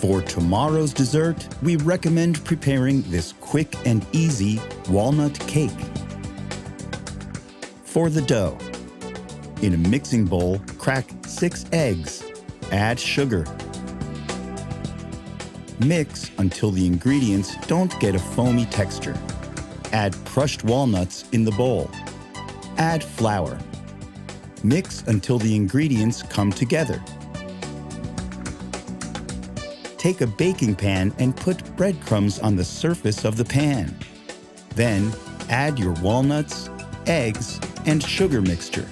For tomorrow's dessert, we recommend preparing this quick and easy walnut cake. For the dough, in a mixing bowl, crack 6 eggs. Add sugar. Mix until the ingredients don't get a foamy texture. Add crushed walnuts in the bowl. Add flour. Mix until the ingredients come together. Take a baking pan and put breadcrumbs on the surface of the pan. Then add your walnuts, eggs, and sugar mixture.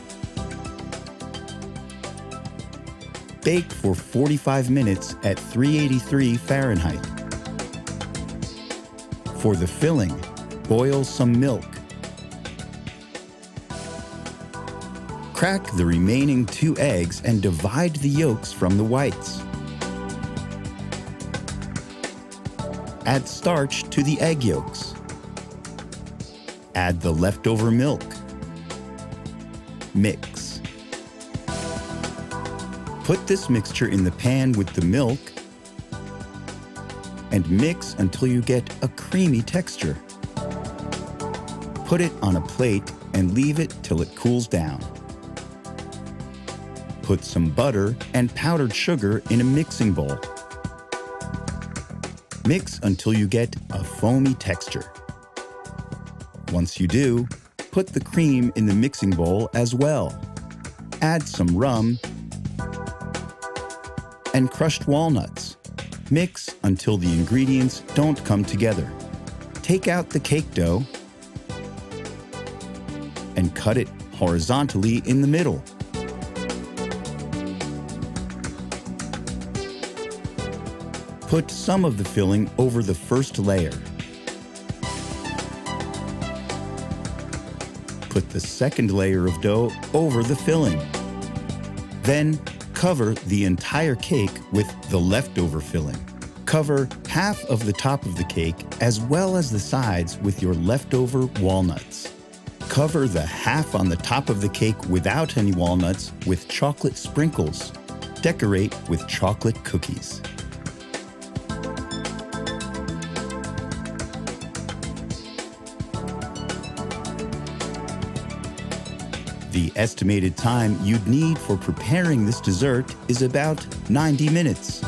Bake for 45 minutes at 383 Fahrenheit. For the filling, boil some milk. Crack the remaining 2 eggs and divide the yolks from the whites. Add starch to the egg yolks. Add the leftover milk. Mix. Put this mixture in the pan with the milk and mix until you get a creamy texture. Put it on a plate and leave it till it cools down. Put some butter and powdered sugar in a mixing bowl. Mix until you get a foamy texture. Once you do, put the cream in the mixing bowl as well. Add some rum and crushed walnuts. Mix until the ingredients don't come together. Take out the cake dough and cut it horizontally in the middle. Put some of the filling over the first layer. Put the second layer of dough over the filling. Then cover the entire cake with the leftover filling. Cover half of the top of the cake as well as the sides with your leftover walnuts. Cover the half on the top of the cake without any walnuts with chocolate sprinkles. Decorate with chocolate cookies. The estimated time you'd need for preparing this dessert is about 90 minutes.